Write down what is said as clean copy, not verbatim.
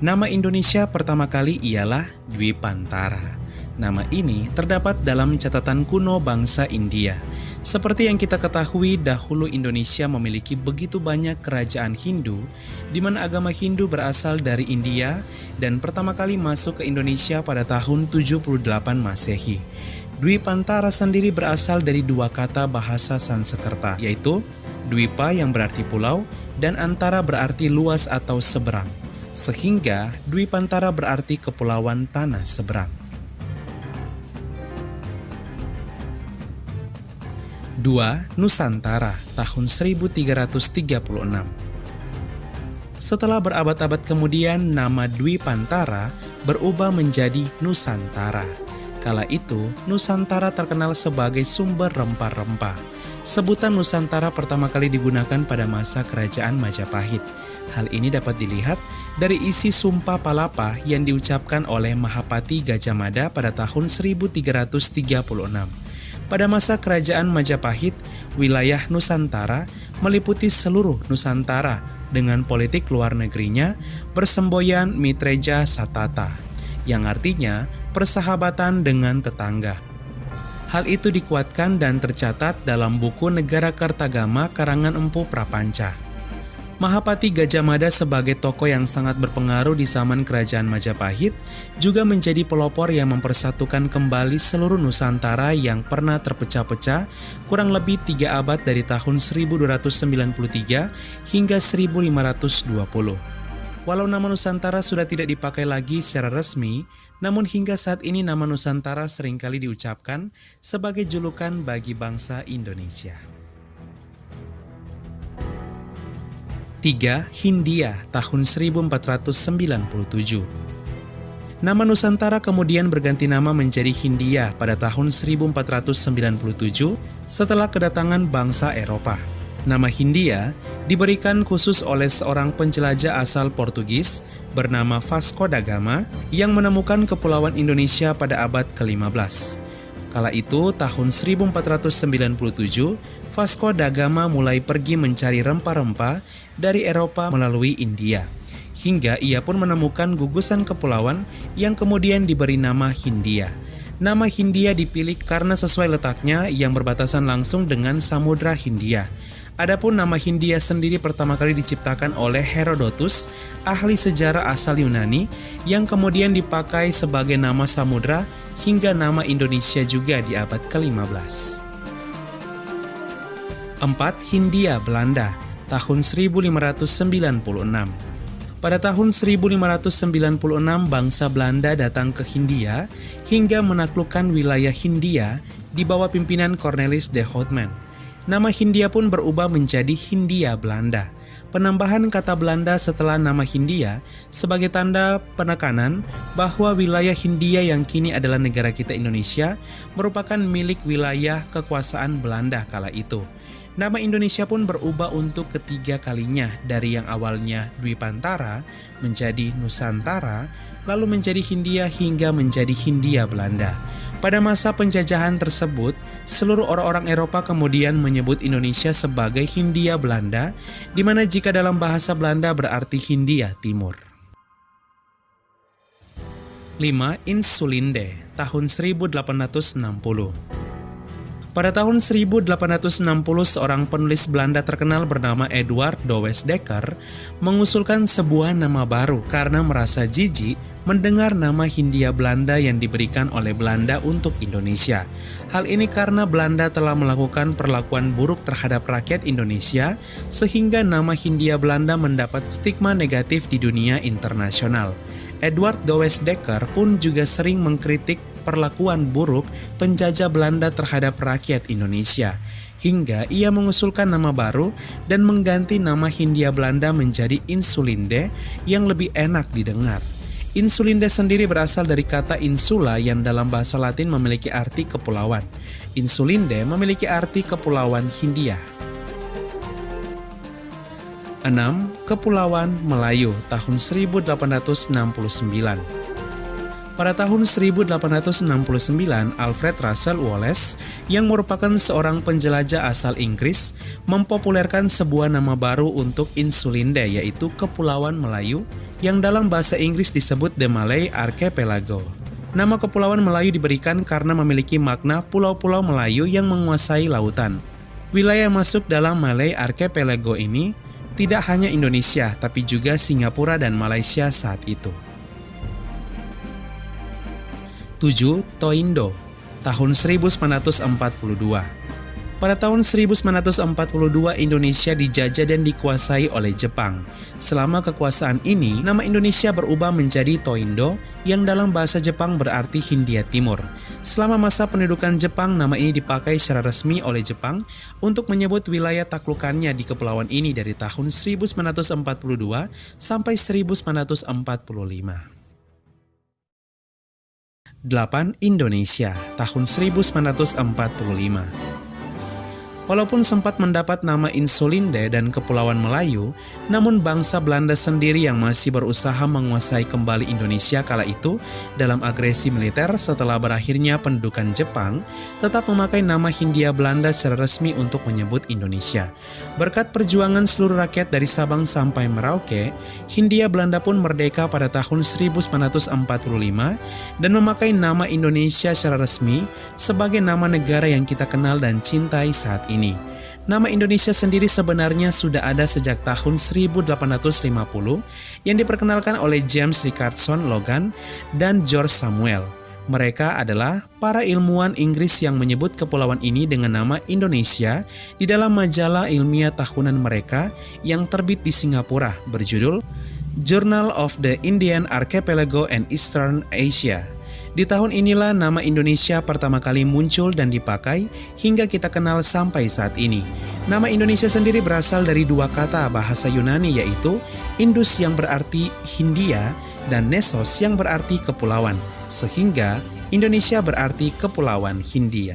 Nama Indonesia pertama kali ialah Dwipantara. Nama ini terdapat dalam catatan kuno bangsa India. Seperti yang kita ketahui, dahulu Indonesia memiliki begitu banyak kerajaan Hindu, di mana agama Hindu berasal dari India dan pertama kali masuk ke Indonesia pada tahun 78 Masehi. Dwipantara sendiri berasal dari dua kata bahasa Sanskerta, yaitu Dwipa yang berarti pulau dan antara berarti luas atau seberang. Sehingga Dwipantara berarti kepulauan tanah seberang. 2. Nusantara tahun 1336. Setelah berabad-abad kemudian, nama Dwipantara berubah menjadi Nusantara. Kala itu, Nusantara terkenal sebagai sumber rempah-rempah. Sebutan Nusantara pertama kali digunakan pada masa kerajaan Majapahit. Hal ini dapat dilihat dari isi Sumpah Palapa yang diucapkan oleh Mahapati Gajah Mada pada tahun 1336. Pada masa kerajaan Majapahit, wilayah Nusantara meliputi seluruh Nusantara dengan politik luar negerinya bersemboyan Mitreja Satata, yang artinya persahabatan dengan tetangga. Hal itu dikuatkan dan tercatat dalam buku Negara Kertagama karangan Empu Prapanca. Mahapati Gajah Mada sebagai tokoh yang sangat berpengaruh di zaman kerajaan Majapahit juga menjadi pelopor yang mempersatukan kembali seluruh Nusantara yang pernah terpecah-pecah kurang lebih 3 abad dari tahun 1293 hingga 1520. Walau nama Nusantara sudah tidak dipakai lagi secara resmi, namun hingga saat ini nama Nusantara seringkali diucapkan sebagai julukan bagi bangsa Indonesia. 3. Hindia tahun 1497. Nama Nusantara kemudian berganti nama menjadi Hindia pada tahun 1497 setelah kedatangan bangsa Eropa. Nama Hindia diberikan khusus oleh seorang penjelajah asal Portugis bernama Vasco da Gama yang menemukan kepulauan Indonesia pada abad ke-15. Kala itu, tahun 1497, Vasco da Gama mulai pergi mencari rempah-rempah dari Eropa melalui India. Hingga ia pun menemukan gugusan kepulauan yang kemudian diberi nama Hindia. Nama Hindia dipilih karena sesuai letaknya yang berbatasan langsung dengan Samudra Hindia. Adapun nama Hindia sendiri pertama kali diciptakan oleh Herodotus, ahli sejarah asal Yunani, yang kemudian dipakai sebagai nama samudra hingga nama Indonesia juga di abad ke-15. 4. Hindia Belanda tahun 1596. Pada tahun 1596 bangsa Belanda datang ke Hindia hingga menaklukkan wilayah Hindia di bawah pimpinan Cornelis de Houtman. Nama Hindia pun berubah menjadi Hindia Belanda. Penambahan kata Belanda setelah nama Hindia sebagai tanda penekanan bahwa wilayah Hindia yang kini adalah negara kita Indonesia merupakan milik wilayah kekuasaan Belanda kala itu. Nama Indonesia pun berubah untuk ketiga kalinya dari yang awalnya Dwipantara menjadi Nusantara, lalu menjadi Hindia hingga menjadi Hindia Belanda. Pada masa penjajahan tersebut, seluruh orang-orang Eropa kemudian menyebut Indonesia sebagai Hindia Belanda, di mana jika dalam bahasa Belanda berarti Hindia Timur. 5. Insulinde tahun 1860. Pada tahun 1860, seorang penulis Belanda terkenal bernama Eduard Douwes Dekker mengusulkan sebuah nama baru karena merasa jijik mendengar nama Hindia Belanda yang diberikan oleh Belanda untuk Indonesia. Hal ini karena Belanda telah melakukan perlakuan buruk terhadap rakyat Indonesia sehingga nama Hindia Belanda mendapat stigma negatif di dunia internasional. Eduard Douwes Dekker pun juga sering mengkritik perlakuan buruk penjajah Belanda terhadap rakyat Indonesia, hingga ia mengusulkan nama baru dan mengganti nama Hindia Belanda menjadi Insulinde yang lebih enak didengar. Insulinde sendiri berasal dari kata insula yang dalam bahasa Latin memiliki arti kepulauan. Insulinde memiliki arti kepulauan Hindia. 6. Kepulauan Melayu tahun 1869. Pada tahun 1869, Alfred Russel Wallace, yang merupakan seorang penjelajah asal Inggris, mempopulerkan sebuah nama baru untuk Insulinde, yaitu Kepulauan Melayu, yang dalam bahasa Inggris disebut The Malay Archipelago. Nama Kepulauan Melayu diberikan karena memiliki makna pulau-pulau Melayu yang menguasai lautan. Wilayah masuk dalam Malay Archipelago ini tidak hanya Indonesia, tapi juga Singapura dan Malaysia saat itu. 7. Toindo, tahun 1942. Pada tahun 1942, Indonesia dijajah dan dikuasai oleh Jepang. Selama kekuasaan ini, nama Indonesia berubah menjadi Toindo, yang dalam bahasa Jepang berarti Hindia Timur. Selama masa pendudukan Jepang, nama ini dipakai secara resmi oleh Jepang untuk menyebut wilayah taklukannya di kepulauan ini dari tahun 1942 sampai 1945. 8. Indonesia, tahun 1945. Walaupun sempat mendapat nama Insulinde dan Kepulauan Melayu, namun bangsa Belanda sendiri yang masih berusaha menguasai kembali Indonesia kala itu dalam agresi militer setelah berakhirnya pendudukan Jepang, tetap memakai nama Hindia Belanda secara resmi untuk menyebut Indonesia. Berkat perjuangan seluruh rakyat dari Sabang sampai Merauke, Hindia Belanda pun merdeka pada tahun 1945 dan memakai nama Indonesia secara resmi sebagai nama negara yang kita kenal dan cintai saat ini. Nama Indonesia sendiri sebenarnya sudah ada sejak tahun 1850 yang diperkenalkan oleh James Richardson Logan dan George Samuel. Mereka adalah para ilmuwan Inggris yang menyebut kepulauan ini dengan nama Indonesia di dalam majalah ilmiah tahunan mereka yang terbit di Singapura berjudul Journal of the Indian Archipelago and Eastern Asia. Di tahun inilah nama Indonesia pertama kali muncul dan dipakai hingga kita kenal sampai saat ini. Nama Indonesia sendiri berasal dari dua kata bahasa Yunani, yaitu Indus yang berarti Hindia dan Nesos yang berarti kepulauan, sehingga Indonesia berarti Kepulauan Hindia.